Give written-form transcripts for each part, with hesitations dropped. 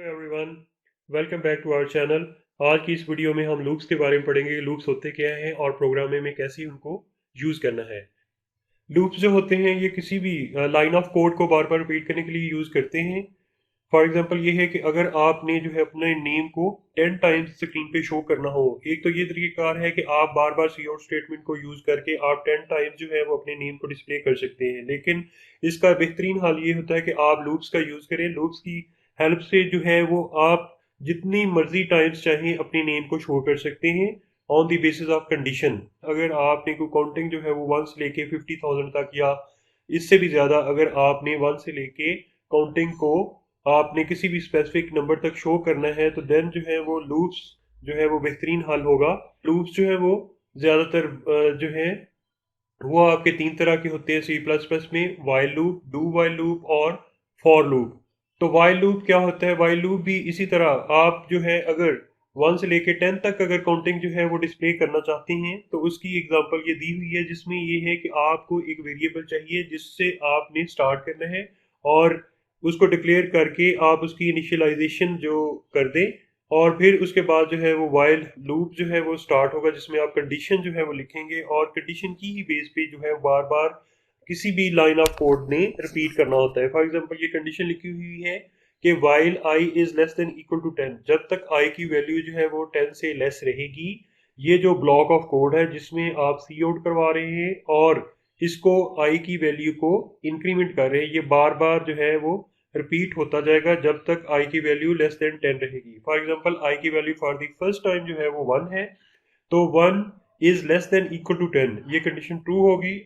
Hello everyone, welcome back to our channel. आज की इस वीडियो में हम लूप्स के बारे में पढ़ेंगे। लूप्स होते क्या हैं और प्रोग्रामिंग में कैसे उनको यूज़ करना है। लूप्स जो होते हैं ये किसी भी लाइन ऑफ कोड को बार बार रिपीट करने के लिए यूज़ करते हैं। फॉर एग्जांपल ये है कि अगर आपने जो है अपने नेम को 10 टाइम्स स्क्रीन पे शो करना हो, एक तो ये तरीक़ाकार है कि आप बार बार सी आउट स्टेटमेंट को यूज़ करके आप 10 टाइम्स जो है वो अपने नेम को डिस्प्ले कर सकते हैं। लेकिन इसका बेहतरीन हाल ये होता है कि आप लूप्स का यूज़ करें। लूप्स की हेल्प से जो है वो आप जितनी मर्जी टाइम्स चाहें अपने नेम को शो कर सकते हैं on the basis of condition. अगर आपने कोई काउंटिंग जो है वो 1 से लेके 50,000 तक या इससे भी ज़्यादा, अगर आपने 1 से लेके काउंटिंग को आपने किसी भी स्पेसिफिक नंबर तक शो करना है तो देन जो है वो लूप्स जो है वो बेहतरीन हल होगा। लूप्स जो है वो ज़्यादातर जो है वो आपके 3 तरह के होते हैं सी प्लस प्लस में, while loop, do while loop और फॉर लूप। तो वाइल लूप क्या होता है? वाइल लूप भी इसी तरह आप जो है अगर 1 से लेके 10 तक अगर काउंटिंग जो है वो डिस्प्ले करना चाहते हैं तो उसकी एग्जांपल ये दी हुई है, जिसमें ये है कि आपको एक वेरिएबल चाहिए जिससे आपने स्टार्ट करना है और उसको डिक्लेयर करके आप उसकी इनिशियलाइजेशन जो कर दें और फिर उसके बाद जो है वो वाइल लूप जो है वो स्टार्ट होगा, जिसमें आप कंडीशन जो है वो लिखेंगे और कंडीशन की ही बेस पे जो है बार बार किसी भी लाइन ऑफ कोड ने रिपीट करना होता है। फॉर एग्जांपल ये कंडीशन लिखी हुई है कि while I is less than equal to 10, जब तक आई की वैल्यू जो है वो 10 से लेस रहेगी। ये जो ब्लॉक ऑफ कोड है जिसमें आप सी आउट करवा रहे हैं और इसको आई की वैल्यू को इंक्रीमेंट कर रहे हैं, ये बार बार जो है वो रिपीट होता जाएगा जब तक आई की वैल्यू लेस देन 10 रहेगी। फॉर एग्जांपल आई की value for the first time जो है वो 1 है, तो 1 is less than equal to 10, ये कंडीशन ट्रू होगी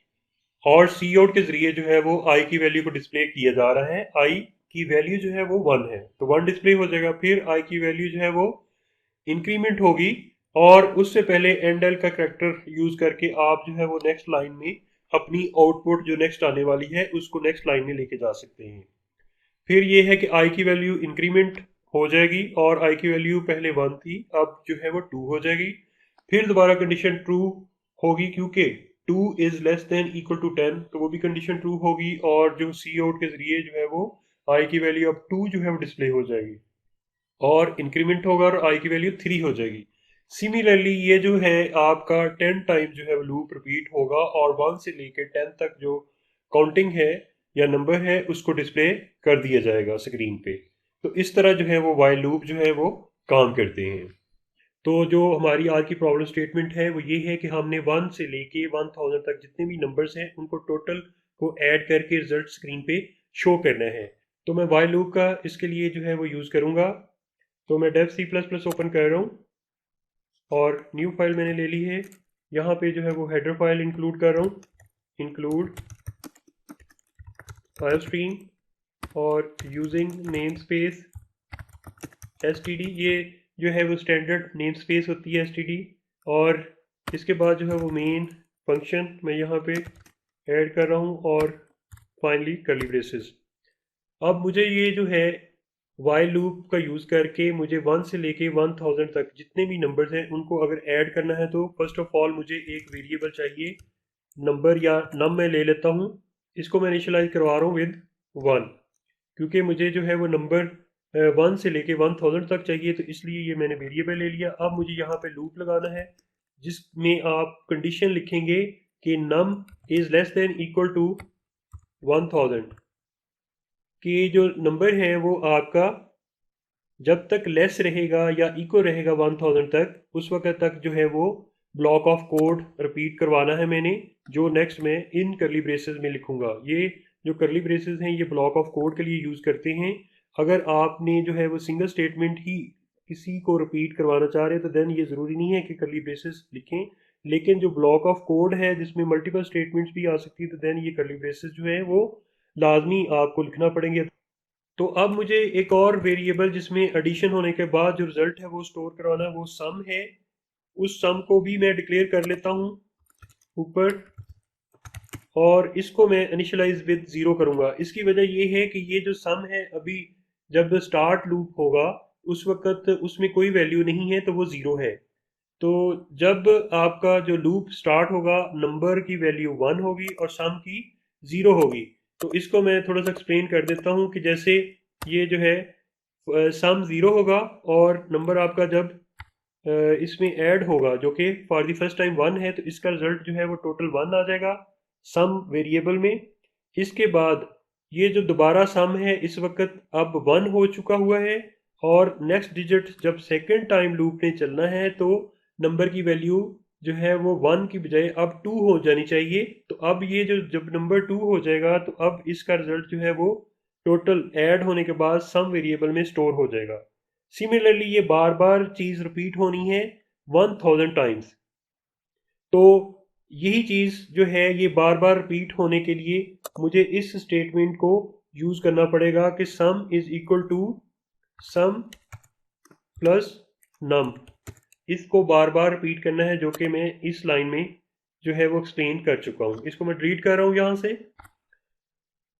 और सी आउट के जरिए जो है वो आई की वैल्यू को डिस्प्ले किया जा रहा है। आई की वैल्यू जो है वो 1 है तो 1 डिस्प्ले हो जाएगा। फिर आई की वैल्यू जो है वो इंक्रीमेंट होगी और उससे पहले एंड एल का करेक्टर यूज करके आप जो है वो नेक्स्ट लाइन में अपनी आउटपुट जो नेक्स्ट आने वाली है उसको नेक्स्ट लाइन में लेके जा सकते हैं। फिर ये है कि आई की वैल्यू इंक्रीमेंट हो जाएगी और आई की वैल्यू पहले 1 थी, अब जो है वो 2 हो जाएगी। फिर दोबारा कंडीशन ट्रू होगी क्योंकि 2 is less than equal to 10, तो वो भी कंडीशन ट्रू होगी और जो सी आउट के जरिए जो है वो आई की वैल्यू अब 2 जो है वो डिस्प्ले हो जाएगी और इंक्रीमेंट होगा और आई की वैल्यू 3 हो जाएगी। सिमिलरली ये जो है आपका 10 टाइम जो है लूप रिपीट होगा और 1 से लेकर 10 तक जो काउंटिंग है या नंबर है उसको डिस्प्ले कर दिया जाएगा स्क्रीन पे। तो इस तरह जो है वो वाइल लूप जो है वो काम करते हैं। तो जो हमारी आज की प्रॉब्लम स्टेटमेंट है वो ये है कि हमने 1 से लेके 1000 तक जितने भी नंबर्स हैं उनको टोटल को ऐड करके रिजल्ट स्क्रीन पे शो करना है। तो मैं वाइल लूप का इसके लिए जो है वो यूज़ करूँगा। तो मैं Dev C plus plus open कर रहा हूँ और न्यू फाइल मैंने ले ली है। यहाँ पे जो है वो हेडर फाइल इंक्लूड कर रहा हूँ, इंक्लूड फाइल स्ट्रीम और यूजिंग नेम स्पेस std, ये जो है वो स्टैंडर्ड नेम स्पेस होती है std। और इसके बाद जो है वो मेन फंक्शन मैं यहाँ पे ऐड कर रहा हूँ और फाइनली कर्ली ब्रेसेस। अब मुझे ये जो है वाइल लूप का यूज़ करके मुझे 1 से लेके 1000 तक जितने भी नंबर्स हैं उनको अगर ऐड करना है तो फर्स्ट ऑफ ऑल मुझे एक वेरिएबल चाहिए, नंबर या नम मैं ले लेता हूँ। इसको मैं इनिशियलाइज करवा रहा हूँ विद 1 क्योंकि मुझे जो है वो नंबर 1 से लेके 1000 तक चाहिए, तो इसलिए ये मैंने वेरिएबल ले लिया। अब मुझे यहाँ पे लूप लगाना है जिसमें आप कंडीशन लिखेंगे कि num is less than equal to 1000, कि जो नंबर है वो आपका जब तक लेस रहेगा या इक्वल रहेगा 1000 तक उस वक्त तक जो है वो ब्लॉक ऑफ कोड रिपीट करवाना है मैंने, जो नेक्स्ट मैं इन करली ब्रेसेस में लिखूंगा। ये जो करली ब्रेसेस हैं ये ब्लॉक ऑफ कोड के लिए यूज़ करते हैं। अगर आपने जो है वो सिंगल स्टेटमेंट ही किसी को रिपीट करवाना चाह रहे हैं तो देन ये ज़रूरी नहीं है कि करली ब्रेसेस लिखें, लेकिन जो ब्लॉक ऑफ कोड है जिसमें मल्टीपल स्टेटमेंट्स भी आ सकती है तो देन ये करली ब्रेसेस जो है वो लाजमी आपको लिखना पड़ेंगे। तो अब मुझे एक और वेरिएबल जिसमें एडिशन होने के बाद जो रिजल्ट है वो स्टोर करवाना है, वो सम है। उस सम को भी मैं डिक्लेयर कर लेता हूँ ऊपर और इसको मैं इनिशियलाइज विद 0 करूँगा। इसकी वजह ये है कि ये जो सम है अभी जब स्टार्ट लूप होगा उस वक्त उसमें कोई वैल्यू नहीं है तो वो 0 है। तो जब आपका जो लूप स्टार्ट होगा नंबर की वैल्यू 1 होगी और सम की 0 होगी। तो इसको मैं थोड़ा सा एक्सप्लेन कर देता हूँ कि जैसे ये जो है सम ज़ीरो होगा और नंबर आपका जब इसमें ऐड होगा जो कि for the first time one है, तो इसका रिजल्ट जो है वो टोटल वन आ जाएगा सम वेरिएबल में। इसके बाद ये जो दोबारा सम है इस वक्त अब वन हो चुका हुआ है, और नेक्स्ट डिजिट जब सेकंड टाइम लूप ने चलना है तो नंबर की वैल्यू जो है वो वन की बजाय अब टू हो जानी चाहिए। तो अब ये जो जब नंबर टू हो जाएगा तो अब इसका रिजल्ट जो है वो टोटल ऐड होने के बाद सम वेरिएबल में स्टोर हो जाएगा। सिमिलरली ये बार बार चीज़ रिपीट होनी है 1000 टाइम्स। तो यही चीज़ जो है ये बार बार रिपीट होने के लिए मुझे इस स्टेटमेंट को यूज़ करना पड़ेगा कि sum is equal to sum plus num. इसको बार बार रिपीट करना है, जो कि मैं इस लाइन में जो है वो एक्सप्लेन कर चुका हूँ। इसको मैं डिलीट कर रहा हूँ यहाँ से।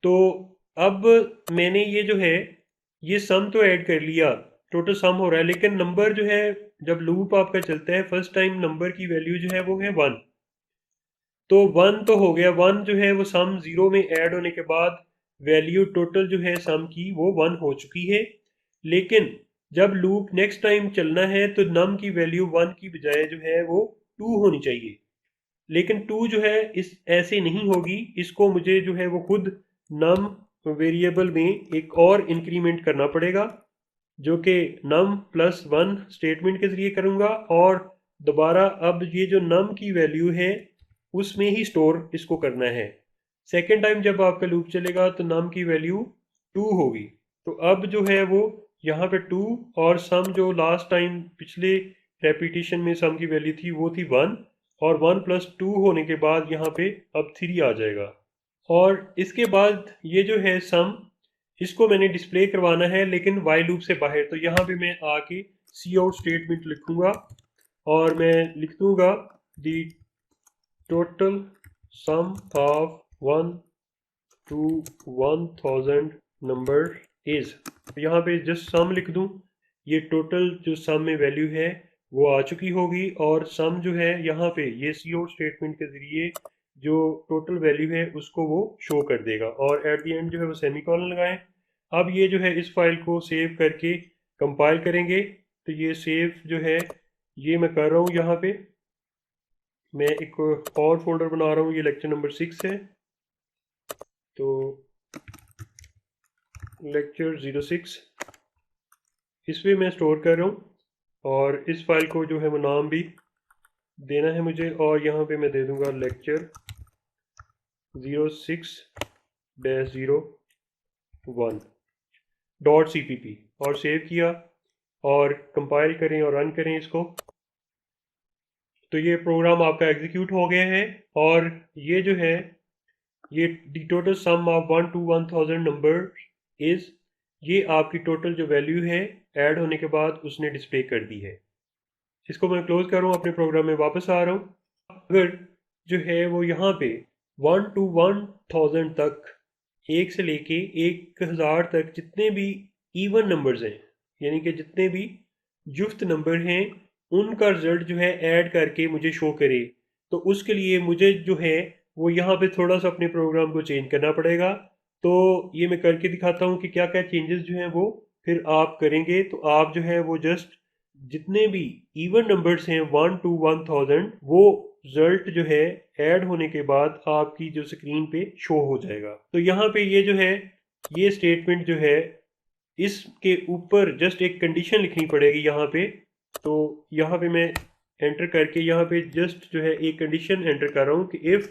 तो अब मैंने ये जो है ये सम तो ऐड कर लिया, टोटल सम हो रहा है, लेकिन नंबर जो है जब लूप आपका चलता है फर्स्ट टाइम नंबर की वैल्यू जो है वो है वन। तो वन तो हो गया, वन जो है वो सम ज़ीरो में ऐड होने के बाद वैल्यू टोटल जो है सम की वो वन हो चुकी है। लेकिन जब लूप नेक्स्ट टाइम चलना है तो नम की वैल्यू वन की बजाय जो है वो टू होनी चाहिए। लेकिन टू जो है इस ऐसे नहीं होगी, इसको मुझे जो है वो खुद नम वेरिएबल में एक और इंक्रीमेंट करना पड़ेगा, जो कि नम प्लस वन स्टेटमेंट के ज़रिए करूँगा। और दोबारा अब ये जो नम की वैल्यू है उसमें ही स्टोर इसको करना है। सेकेंड टाइम जब आपका लूप चलेगा तो नम की वैल्यू टू होगी। तो अब जो है वो यहाँ पे टू, और सम जो लास्ट टाइम पिछले रेपिटेशन में सम की वैल्यू थी वो थी वन, और वन प्लस टू होने के बाद यहाँ पे अब थ्री आ जाएगा। और इसके बाद ये जो है सम, इसको मैंने डिस्प्ले करवाना है लेकिन वाइल लूप से बाहर। तो यहाँ पे मैं आके सी आउट स्टेटमेंट लिखूंगा और मैं लिख दूंगा दी total sum of 1 to 1000 number is. यहाँ पे जस्ट सम लिख दूँ, ये टोटल जो सम में वैल्यू है वो आ चुकी होगी, और सम जो है यहाँ पे ये सी आउट स्टेटमेंट के ज़रिए जो टोटल वैल्यू है उसको वो शो कर देगा, और एट द एंड जो है वो सेमीकोलन लगाएं। अब ये जो है इस फाइल को सेव करके कंपाइल करेंगे। तो ये सेव जो है ये मैं कर रहा हूँ, यहाँ पे मैं एक और फोल्डर बना रहा हूँ, ये लेक्चर नंबर 6 है। तो लेक्चर 06 इसमें मैं स्टोर कर रहा हूँ, और इस फाइल को जो है वो नाम भी देना है मुझे, और यहाँ पे मैं दे दूँगा लेक्चर 06-01.cpp, और सेव किया और कंपाइल करें और रन करें इसको। तो ये प्रोग्राम आपका एग्जीक्यूट हो गया है, और ये जो है ये दी total sum of 1 to 1000 number is, ये आपकी टोटल जो वैल्यू है ऐड होने के बाद उसने डिस्प्ले कर दी है। इसको मैं क्लोज कर रहा हूँ, अपने प्रोग्राम में वापस आ रहा हूँ। अगर जो है वो यहाँ पे 1 to 1000 तक, एक से लेके 1000 तक जितने भी इवन नंबर्स हैं, यानी कि जितने भी जुफ्त नंबर हैं, उनका रिजल्ट जो है ऐड करके मुझे शो करे, तो उसके लिए मुझे जो है वो यहाँ पे थोड़ा सा अपने प्रोग्राम को चेंज करना पड़ेगा। तो ये मैं करके दिखाता हूँ कि क्या क्या चेंजेस जो हैं वो फिर आप करेंगे। तो आप जो है वो जस्ट जितने भी इवन नंबर्स हैं 1 to 1000, वो रिजल्ट जो है ऐड होने के बाद आपकी जो स्क्रीन पे शो हो जाएगा। तो यहाँ पे ये जो है ये स्टेटमेंट जो है इसके ऊपर जस्ट एक कंडीशन लिखनी पड़ेगी यहाँ पे। तो यहाँ पे मैं एंटर करके यहाँ पे जस्ट जो है एक कंडीशन एंटर कर रहा हूँ कि इफ़,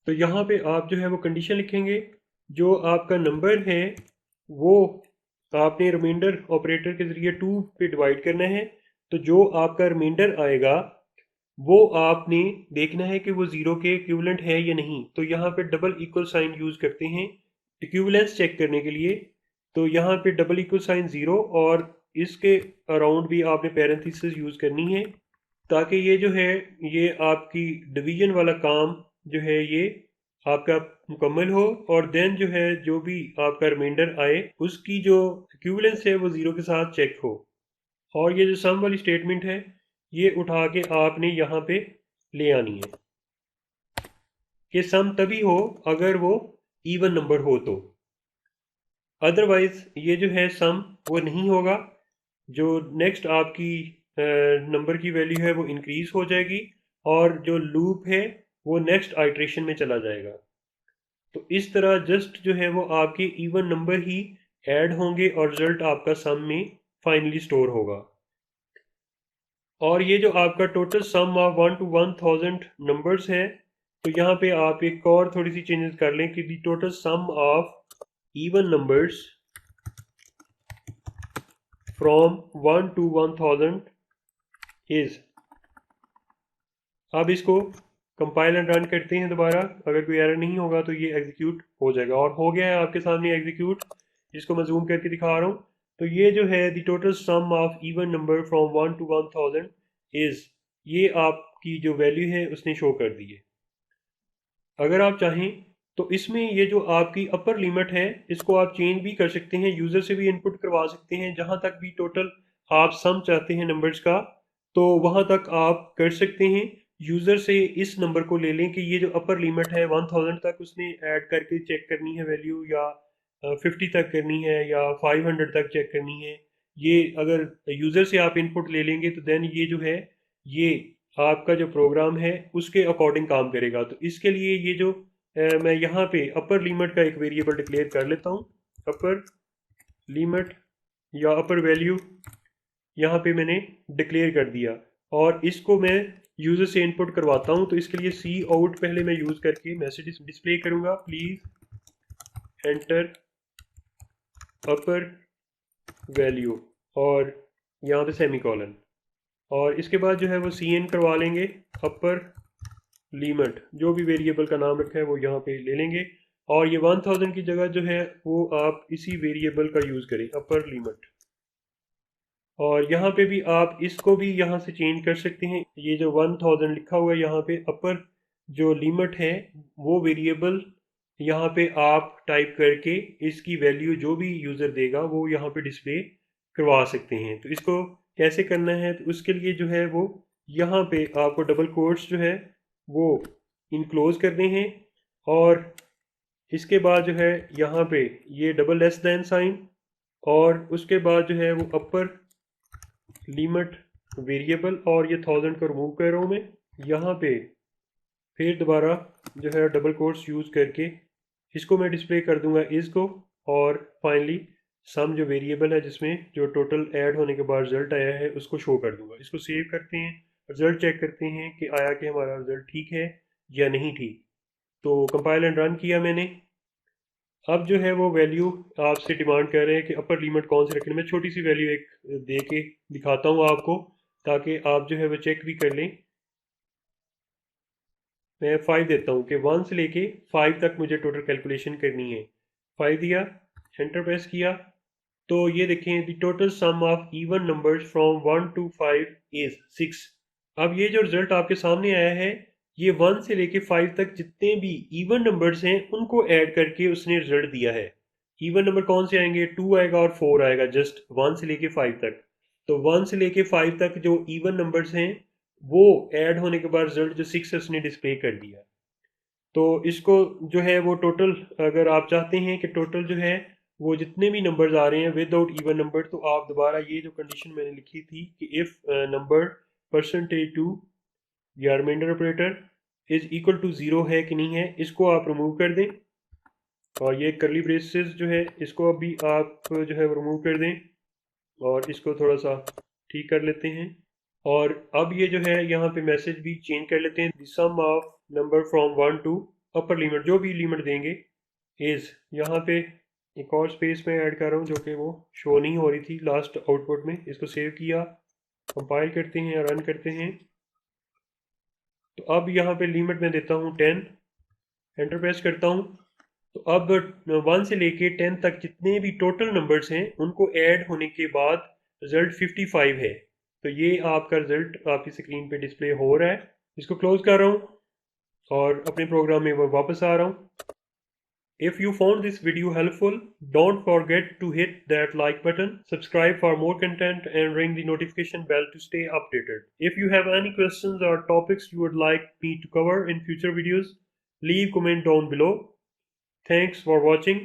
तो यहाँ पे आप जो है वो कंडीशन लिखेंगे, जो आपका नंबर है वो आपने रिमाइंडर ऑपरेटर के ज़रिए 2 पे डिवाइड करना है। तो जो आपका रिमाइंडर आएगा वो आपने देखना है कि वो ज़ीरो के इक्विवेलेंट है या नहीं। तो यहाँ पे डबल इक्वल साइन यूज़ करते हैं इक्विवेलेंस चेक करने के लिए। तो यहाँ पे डबल इक्वल साइन ज़ीरो, और इसके अराउंड भी आपने पैरेंथेसिस यूज़ करनी है, ताकि ये जो है ये आपकी डिवीजन वाला काम जो है ये आपका मुकम्मल हो, और देन जो है जो भी आपका रिमाइंडर आए उसकी जो इक्विवेलेंस है वो ज़ीरो के साथ चेक हो। और ये जो सम वाली स्टेटमेंट है ये उठा के आपने यहाँ पे ले आनी है कि सम तभी हो अगर वो इवन नंबर हो। तो अदरवाइज ये जो है सम वो नहीं होगा, जो नेक्स्ट आपकी नंबर की वैल्यू है वो इंक्रीज हो जाएगी और जो लूप है वो नेक्स्ट आइट्रेशन में चला जाएगा। तो इस तरह जस्ट जो है वो आपके इवन नंबर ही ऐड होंगे और रिजल्ट आपका सम में फाइनली स्टोर होगा। और ये जो आपका total sum of 1 to 1000 numbers है, तो यहाँ पे आप एक और थोड़ी सी चेंजेस कर लें कि दी total sum of even numbers from 1 to 1000 is. अब इसको कंपाइल एंड रन करते हैं दोबारा, अगर कोई एरर नहीं होगा तो ये एग्जीक्यूट हो जाएगा और हो गया है आपके सामने एग्जीक्यूट। इसको मैं जूम करके दिखा रहा हूँ। तो ये जो है the total sum of even number from 1 to 1000 is, ये आपकी जो वैल्यू है उसने शो कर दी है। अगर आप चाहें तो इसमें ये जो आपकी अपर लिमिट है इसको आप चेंज भी कर सकते हैं, यूज़र से भी इनपुट करवा सकते हैं। जहाँ तक भी टोटल आप सम चाहते हैं नंबर्स का, तो वहाँ तक आप कर सकते हैं। यूज़र से इस नंबर को ले लें कि ये जो अपर लिमिट है 1000 तक उसने ऐड करके चेक करनी है वैल्यू, या 50 तक करनी है, या 500 तक चेक करनी है। ये अगर यूज़र से आप इनपुट ले लेंगे तो देन ये जो है ये आपका जो प्रोग्राम है उसके अकॉर्डिंग काम करेगा। तो इसके लिए ये जो मैं यहाँ पे अपर लिमिट का एक वेरिएबल डिक्लेयर कर लेता हूँ, अपर लिमिट या अपर वैल्यू यहाँ पे मैंने डिक्लेयर कर दिया और इसको मैं यूज़र से इनपुट करवाता हूँ। तो इसके लिए सी आउट पहले मैं यूज़ करके मैसेज डिस्प्ले करूँगा, प्लीज़ एंटर अपर वैल्यू और यहाँ पे सेमीकोलन, और इसके बाद जो है वो सी एन करवा लेंगे अपर लिमिट, जो भी वेरिएबल का नाम रखा है वो यहाँ पे ले लेंगे और ये 1000 की जगह जो है वो आप इसी वेरिएबल का यूज़ करें अपर लिमिट। और यहाँ पे भी आप इसको भी यहाँ से चेंज कर सकते हैं। ये जो 1000 लिखा हुआ है यहाँ पे अपर जो लिमिट है वो वेरिएबल यहाँ पे आप टाइप करके इसकी वैल्यू जो भी यूज़र देगा वो यहाँ पे डिस्प्ले करवा सकते हैं। तो इसको कैसे करना है, तो उसके लिए जो है वो यहाँ पे आपको डबल कोट्स जो है वो इनक्लोज करने हैं और इसके बाद जो है यहाँ पे ये डबल लेस देन साइन और उसके बाद जो है वो अपर लिमिट वेरिएबल और ये 1000 को रिमूव कर रहा हूँ मैं। यहाँ पे फिर दोबारा जो है डबल कोट्स यूज़ करके इसको मैं डिस्प्ले कर दूंगा इसको, और फाइनली सम जो वेरिएबल है जिसमें जो टोटल ऐड होने के बाद रिजल्ट आया है उसको शो कर दूंगा। इसको सेव करते हैं, रिजल्ट चेक करते हैं कि आया कि हमारा रिजल्ट ठीक है या नहीं ठीक। तो कंपाइल एंड रन किया मैंने। अब जो है वो वैल्यू आपसे डिमांड कर रहे हैं कि अपर लिमिट कौन सी रखनी है। मैं छोटी सी वैल्यू एक दे के दिखाता हूँ आपको ताकि आप जो है वो चेक भी कर लें। मैं 5 देता हूँ कि 1 से लेके 5 तक मुझे टोटल कैलकुलेशन करनी है। 5 दिया, एंटर प्रेस किया, तो ये देखें the total sum of even numbers from 1 to 5 is 6। अब ये जो रिजल्ट आपके सामने आया है ये 1 से लेके 5 तक जितने भी इवन नंबर्स हैं उनको ऐड करके उसने रिजल्ट दिया है। इवन नंबर कौन से आएंगे, 2 आएगा और 4 आएगा, जस्ट 1 से लेके 5 तक। तो 1 से लेके 5 तक जो इवन नंबर्स हैं वो ऐड होने के बाद रिजल्ट जो 6 है उसने डिस्प्ले कर दिया। तो इसको जो है वो टोटल, अगर आप चाहते हैं कि टोटल जो है वो जितने भी नंबर्स आ रहे हैं विदाउट इवन नंबर, तो आप दोबारा ये जो कंडीशन मैंने लिखी थी कि इफ़ नंबर परसेंटेज टू या reminder operator is equal to 0 है कि नहीं है, इसको आप रिमूव कर दें। और ये करली ब्रेसेस जो है इसको अभी आप जो है रिमूव कर दें और इसको थोड़ा सा ठीक कर लेते हैं। और अब ये जो है यहाँ पे मैसेज भी चेंज कर लेते हैं, the sum of number from 1 to upper limit, जो भी लिमिट देंगे इज। यहाँ पे एक और स्पेस में ऐड कर रहा हूँ जो कि वो शो नहीं हो रही थी लास्ट आउटपुट में। इसको सेव किया, कंपाइल करते हैं, रन करते हैं। तो अब यहाँ पे लिमिट में देता हूँ 10, एंटर प्रेस करता हूँ। तो अब 1 से लेके 10 तक जितने भी टोटल नंबर्स हैं उनको ऐड होने के बाद रिजल्ट 55 है। तो ये आपका रिजल्ट आपकी स्क्रीन पे डिस्प्ले हो रहा है। इसको क्लोज कर रहा हूँ और अपने प्रोग्राम में वापस आ रहा हूँ। If you found this video helpful, don't forget to hit that like button, subscribe for more content and ring the notification bell to stay updated. If you have any questions or topics you would like me to cover in future videos, leave comment down below. Thanks for watching.